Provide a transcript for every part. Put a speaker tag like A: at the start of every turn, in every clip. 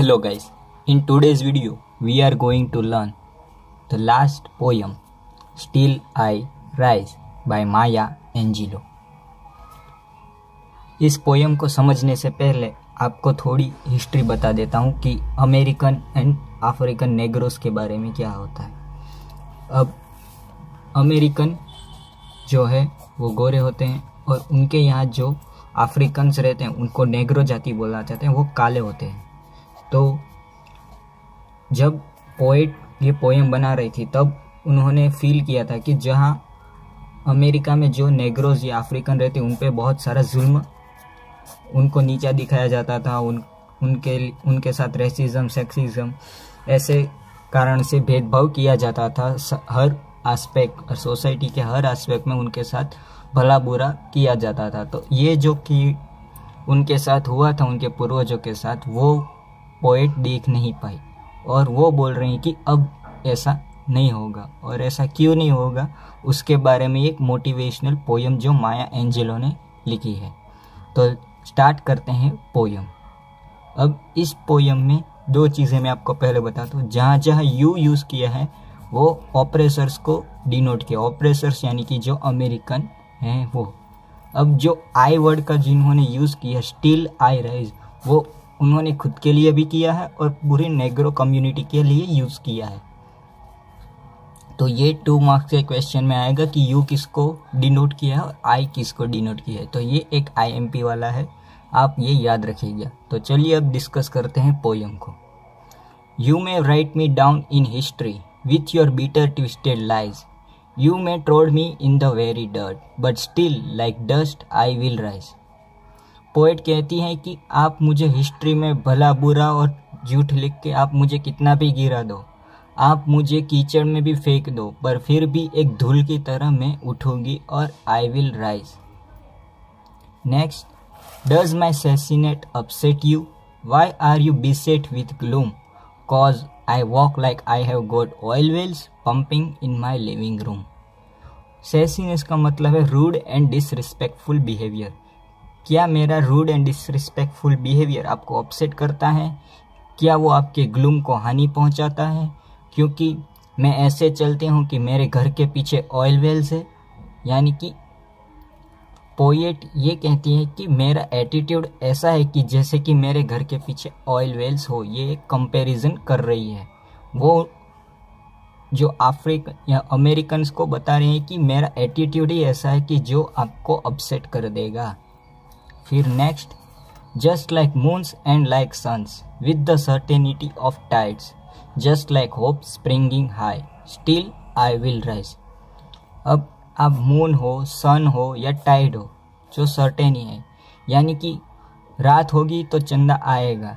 A: Hello guys, in today's video we are going to learn the last poem Still I Rise by Maya Angelou। इस poem को समझने से पहले आपको थोड़ी हिस्ट्री बता देता हूँ कि अमेरिकन एंड अफ्रीकन नेग्रोस के बारे में क्या होता है। अब अमेरिकन जो है वो गोरे होते हैं और उनके यहाँ जो अफ्रीकन्स रहते हैं उनको नेग्रो जाति बोलना चाहते हैं, वो काले होते हैं। तो जब पोएट ये पोएम बना रही थी तब उन्होंने फील किया था कि जहाँ अमेरिका में जो नेग्रोज या अफ्रीकन रहते उन पे बहुत सारा जुल्म, उनको नीचा दिखाया जाता था, उनके साथ रेसिज्म, सेक्सिज्म ऐसे कारण से भेदभाव किया जाता था। हर एस्पेक्ट और सोसाइटी के हर एस्पेक्ट में उनके साथ भला बुरा किया जाता था। तो ये जो कि उनके साथ हुआ था उनके पूर्वजों के साथ, वो पोएट देख नहीं पाई और वो बोल रही कि अब ऐसा नहीं होगा। और ऐसा क्यों नहीं होगा उसके बारे में एक मोटिवेशनल पोयम जो माया एंजेलो ने लिखी है। तो स्टार्ट करते हैं पोयम। अब इस पोयम में दो चीज़ें मैं आपको पहले बताता हूँ। जहाँ जहाँ यू यूज़ किया है वो ऑपरेसर्स को डिनोट किया, ऑपरेसर्स यानी कि जो अमेरिकन हैं वो। अब जो आई वर्ड का जिन्होंने यूज़ किया स्टिल आई राइज, वो उन्होंने खुद के लिए भी किया है और पूरी नेग्रो कम्युनिटी के लिए यूज़ किया है। तो ये 2 मार्क्स के क्वेश्चन में आएगा कि यू किसको डिनोट किया है और आई किसको डिनोट किया है। तो ये एक IMP वाला है, आप ये याद रखिएगा। तो चलिए अब डिस्कस करते हैं पोयम को। You may right me down in history with your bitter twisted lies, you may ट्रोड me in the very dirt but still like dust I will rise. Poet कहती हैं कि आप मुझे हिस्ट्री में भला बुरा और झूठ लिख के आप मुझे कितना भी गिरा दो, आप मुझे कीचड़ में भी फेंक दो, पर फिर भी एक धूल की तरह मैं उठूंगी और आई will rise. Next, does my सैसिनेट upset you, Y are you beset with gloom, cause I walk like I have got oil Wales pumping in my living room. सैसिनेस का मतलब है रूड एंड डिसरिस्पेक्टफुल बिहेवियर। क्या मेरा rude and disrespectful behaviour आपको upset करता है? क्या वो आपके ग्लूम को हानि पहुंचाता है? क्योंकि मैं ऐसे चलती हूँ कि मेरे घर के पीछे ऑयल वेल्स है। यानी कि पोएट ये कहती है कि मेरा एटीट्यूड ऐसा है कि जैसे कि मेरे घर के पीछे ऑयल वेल्स हो। ये एक कंपैरिजन कर रही है। वो जो अफ्रीकन या अमेरिकन्स को बता रहे हैं कि मेरा एटीट्यूड ही ऐसा है कि जो आपको अपसेट कर देगा। फिर next, just like moons and like suns with the certainty of tides, just like hope springing high, still I will rise. अब आप मून हो, सन हो या टाइड हो, जो सर्टेन ही है, यानी कि रात होगी तो चंदा आएगा,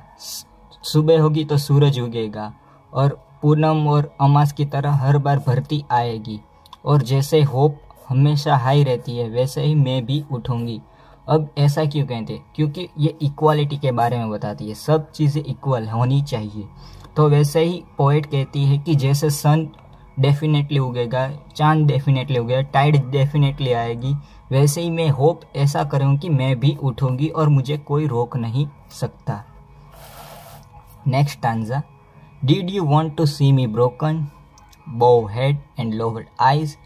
A: सुबह होगी तो सूरज उगेगा और पूनम और अमास की तरह हर बार भरती आएगी। और जैसे होप हमेशा हाई रहती है वैसे ही मैं भी उठूंगी। अब ऐसा क्यों कहते हैं? क्योंकि ये इक्वालिटी के बारे में बताती है, सब चीज़ें इक्वल होनी चाहिए। तो वैसे ही पोएट कहती है कि जैसे सन डेफिनेटली उगेगा, चांद डेफिनेटली उगेगा, टाइड डेफिनेटली आएगी, वैसे ही मैं होप ऐसा करूँ कि मैं भी उठूंगी और मुझे कोई रोक नहीं सकता। Next stanza, did you want to see me broken, bow head and lowered eyes,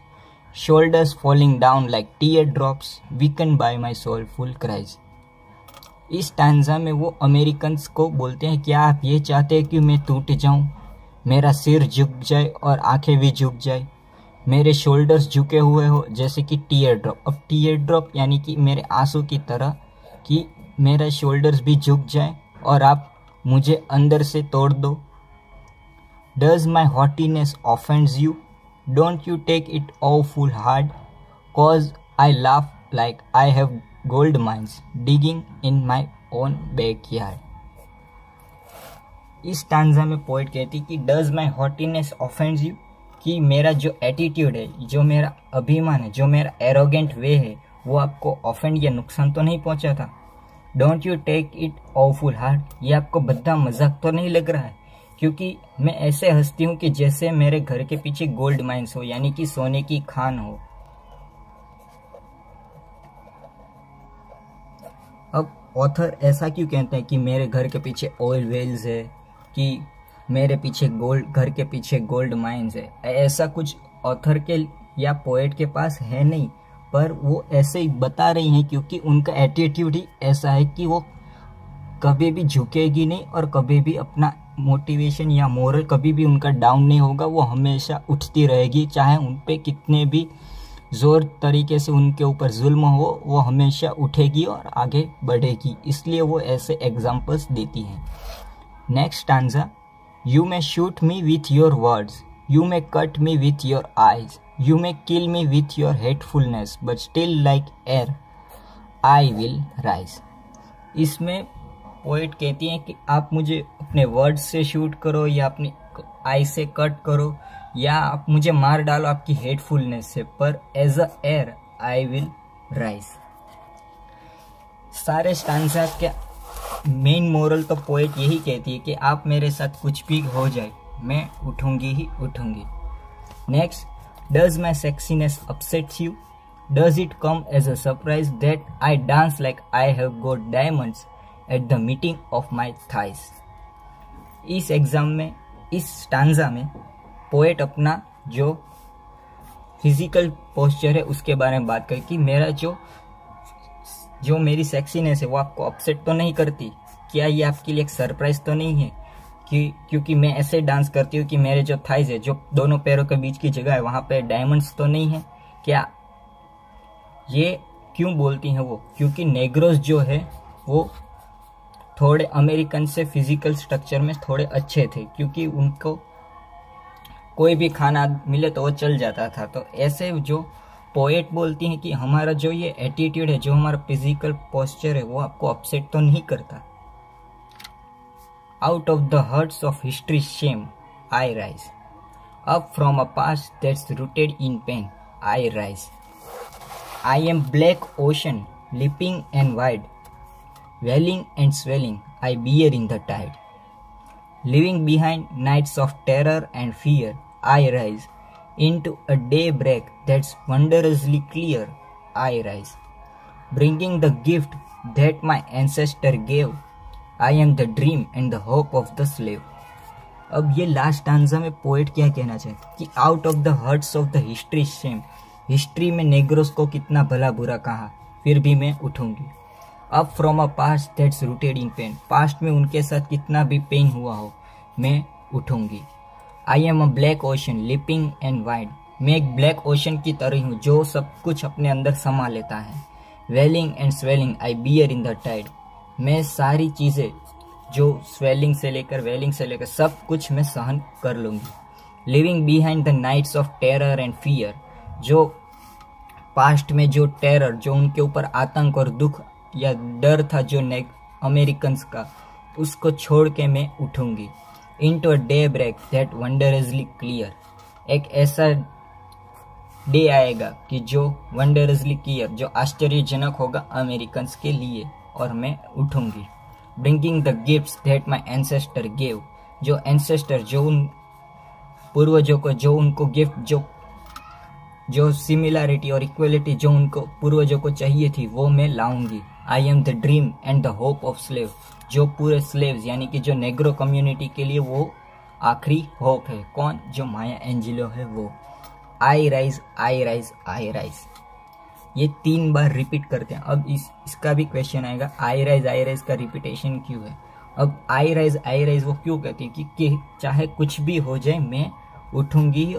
A: shoulders falling down like teardrops, weakened by my soulful cries। इस स्टैंजा में वो अमेरिकन्स को बोलते हैं, क्या आप ये चाहते हैं कि मैं टूट जाऊं, मेरा सिर झुक जाए और आंखें भी झुक जाए, मेरे शोल्डर्स झुके हुए हो जैसे कि टीयर ड्रॉप। अब टीयर ड्रॉप यानी कि मेरे आंसू की तरह, कि मेरा शोल्डर्स भी झुक जाए और आप मुझे अंदर से तोड़ दो। Does my haughtiness offends you? Don't you take it awful hard? Cause I laugh like I have gold mines digging in my own backyard। इस स्टैंजा में पोएट कहती कि डज माई हॉटीनेस ऑफेंड्स यू, कि मेरा जो एटीट्यूड है, जो मेरा अभिमान है, जो मेरा एरोगेंट वे है, वो आपको ऑफेंड या नुकसान तो नहीं पहुंचाता। Don't you take it awful hard, ये आपको भद्दा मजाक तो नहीं लग रहा है? क्योंकि मैं ऐसे हंसती हूँ कि जैसे मेरे घर के पीछे गोल्ड माइंस हो, यानी कि सोने की खान हो। अब ऑथर ऐसा क्यों कहते हैं कि मेरे घर के पीछे ऑयल वेल्स है, कि मेरे पीछे गोल्ड, घर के पीछे गोल्ड माइंस है, ऐसा कुछ ऑथर के या पोएट के पास है नहीं, पर वो ऐसे ही बता रही हैं क्योंकि उनका एटीट्यूड ही ऐसा है कि वो कभी भी झुकेगी नहीं और कभी भी अपना मोटिवेशन या मोरल कभी भी उनका डाउन नहीं होगा। वो हमेशा उठती रहेगी, चाहे उन पे कितने भी जोर तरीके से उनके ऊपर जुल्म हो, वो हमेशा उठेगी और आगे बढ़ेगी। इसलिए वो ऐसे एग्जाम्पल्स देती हैं। Next stanza, you may shoot me with your words, you may cut me with your eyes, you may kill me with your हेटफुलनेस, but still like air I will rise. इसमें पोएट कहती हैं कि आप मुझे अपने words से shoot करो या अपनी आई से कट करो या आप मुझे मार डालो आपकी हेटफुलनेस से, पर as a air I will rise. सारे स्टैंजा के मेन मोरल तो पोएट यही कहती है कि आप मेरे साथ कुछ भी हो जाए, मैं उठूंगी ही उठूंगी। Next, does my sexiness upsets you, does it come as a surprise that I dance like I have got diamonds at the meeting of my thighs. इस एग्जाम में, इस स्टैंजा में पोएट अपना जो फिजिकल पोस्चर है उसके बारे में बात करें कि मेरा जो मेरी सेक्सीनेस है वो आपको अपसेट तो नहीं करती, क्या ये आपके लिए एक सरप्राइज तो नहीं है कि क्योंकि मैं ऐसे डांस करती हूँ कि मेरे जो थाइज है, जो दोनों पैरों के बीच की जगह है, वहाँ पे डायमंड्स तो नहीं है क्या? ये क्यों बोलती हैं वो? क्योंकि नेग्रोस जो है वो थोड़े अमेरिकन से फिजिकल स्ट्रक्चर में थोड़े अच्छे थे, क्योंकि उनको कोई भी खाना मिले तो वो चल जाता था। तो ऐसे जो पोएट बोलती हैं कि हमारा जो ये एटीट्यूड है, जो हमारा फिजिकल पोस्चर है, वो आपको अपसेट तो नहीं करता। Out of the huts of history shame I rise, up from a past that's rooted in pain I rise, I am black ocean leaping and wide, welling and swelling I bear in the tide, leaving behind nights of terror and fear I rise, into a daybreak that's wondrously clear I rise, bringing the gift that my ancestor gave, I am the dream and the hope of the slave। अब ये last stanza में poet क्या कहना चाहते कि out of the huts of the history shame, history में negroes को कितना भला बुरा कहा, फिर भी मैं उठूंगी। अब from a past that's rooted in pen, past में उनके साथ कितना भी पेन हुआ हो, मैं उठूंगी। I am a black ocean leaping and wide, मैं एक ब्लैक ओशन की तरह हूँ जो सब कुछ अपने अंदर समा लेता है। वेलिंग and swelling I beer in the Tide, मैं सारी चीज़ें जो स्वेलिंग से लेकर वेलिंग से लेकर सब कुछ मैं सहन कर लूँगी। Leaving behind the nights of terror and fear, जो पास्ट में जो टेरर, जो उनके ऊपर आतंक और दुख या डर था जो अमेरिकन्स का, उसको छोड़ के मैं उठूंगी। Into a day break that वंडरसली clear, एक ऐसा डे आएगा कि जो वंडरसली क्लियर, जो आश्चर्यजनक होगा अमेरिकन्स के लिए, और मैं उठूंगी। Bringing the gifts that my ancestor gave, जो एंसेस्टर, जो उन पूर्वजों को, जो उनको गिफ्ट, जो सिमिलैरिटी और इक्वलिटी जो उनको पूर्वजों को चाहिए थी, वो मैं लाऊंगी। I am the dream and the hope of slave, जो पूरे स्लेव्स यानी कि जो नेग्रो कम्युनिटी के लिए वो आखिरी होप है। कौन? जो माया एंजेलो है वो। आई राइज आई राइज आई राइज, ये 3 बार रिपीट करते हैं। अब इसका भी क्वेश्चन आएगा, आई राइज का रिपीटेशन क्यों है? अब आई राइज वो क्यों कहती है कि चाहे कुछ भी हो जाए मैं उठूंगी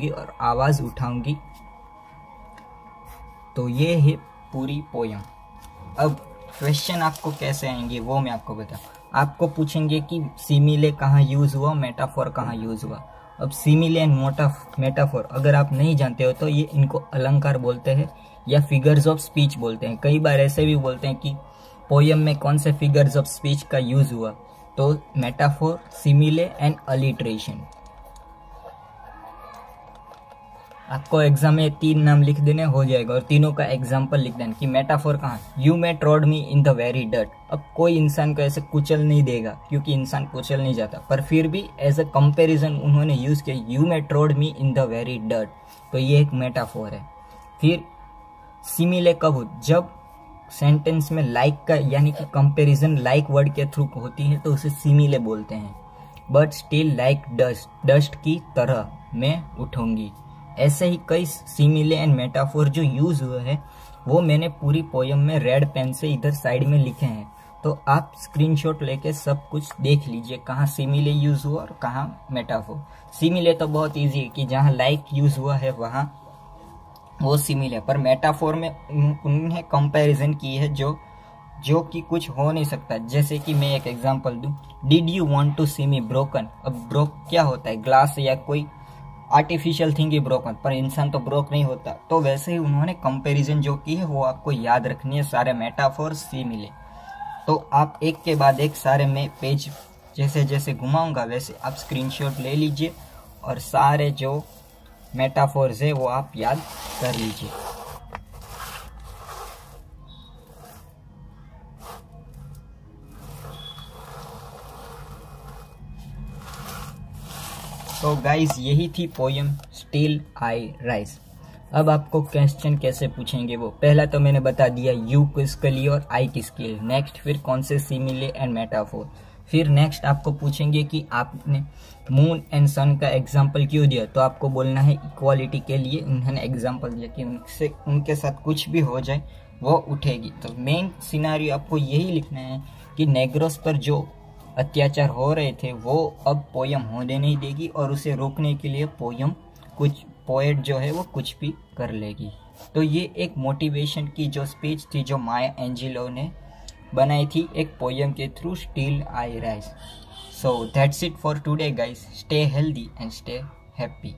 A: और आवाज उठाऊंगी। तो ये है पूरी पोयम। अब क्वेश्चन आपको कैसे आएंगे वो मैं आपको बताऊं। आपको पूछेंगे कि सिमिले कहाँ यूज हुआ, मेटाफोर कहाँ यूज हुआ। अब सिमिले एंड मेटाफोर अगर आप नहीं जानते हो तो ये इनको अलंकार बोलते हैं या फिगर्स ऑफ स्पीच बोलते हैं। कई बार ऐसे भी बोलते हैं कि पोयम में कौन से फिगर्स ऑफ स्पीच का यूज हुआ, तो मेटाफोर, सिमिले एंड अलिट्रेशन। आपको एग्जाम में 3 नाम लिख देने हो जाएगा और तीनों का एग्जाम्पल लिख देना कि मेटाफोर कहाँ, you may ट्रॉड me in the very dirt. अब कोई इंसान को ऐसे कुचल नहीं देगा क्योंकि इंसान कुचल नहीं जाता, पर फिर भी एज अ कंपैरिजन उन्होंने यूज किया, you may ट्रॉड me in the very dirt, तो ये एक मेटाफोर है। फिर सिमिले कब हो, जब सेंटेंस में लाइक का यानी कि कंपैरिजन लाइक वर्ड के थ्रू होती है तो उसे सिमिले बोलते हैं। But still like dust, dust की तरह मैं उठूंगी। ऐसे ही कई सिमिले एंड मेटाफोर जो यूज हुए हैं वो मैंने पूरी पोयम में रेड पेन से इधर साइड में लिखे हैं, तो आप स्क्रीनशॉट लेके सब कुछ देख लीजिए कहाँ सिमिले यूज हुआ और कहाँ मेटाफोर। सिमिले तो बहुत इजी है कि जहाँ लाइक यूज हुआ है वहाँ वो सिमिले, पर मेटाफोर में उन्हें कंपैरिजन की है जो कि कुछ हो नहीं सकता। जैसे कि मैं एक एग्जांपल दूं, did you want to see me broken. अब ब्रोक क्या होता है, ग्लास या कोई आर्टिफिशियल थिंग ही ब्रोकन, पर इंसान तो ब्रोक नहीं होता। तो वैसे ही उन्होंने कंपैरिजन जो की है वो आपको याद रखनी है, सारे मेटाफोर सिमिले। तो आप एक के बाद एक सारे में पेज जैसे जैसे घुमाऊंगा वैसे आप स्क्रीनशॉट ले लीजिए और सारे जो मेटाफोर्स है वो आप याद कर लीजिए। तो गाइस यही थी पोयम स्टिल आई राइज। अब आपको क्वेश्चन कैसे पूछेंगे वो, पहला तो मैंने बता दिया यू किसके लिए और आई किसके लिए, नेक्स्ट फिर कौन से सिमिले एंड मेटाफोर, फिर नेक्स्ट आपको पूछेंगे कि आपने मून एंड सन का एग्जाम्पल क्यों दिया, तो आपको बोलना है इक्वालिटी के लिए उन्होंने एग्जाम्पल दिया कि उनके साथ कुछ भी हो जाए वो उठेगी। तो मेन सिनारियो आपको यही लिखना है कि नेग्रोस पर जो अत्याचार हो रहे थे वो अब पोयम होने नहीं देगी और उसे रोकने के लिए पोएट जो है वो कुछ भी कर लेगी। तो ये एक मोटिवेशन की जो स्पीच थी जो माया एंजेलो ने बनाई थी एक पोयम के through, still I rise. So that's it for today guys, stay healthy and stay happy.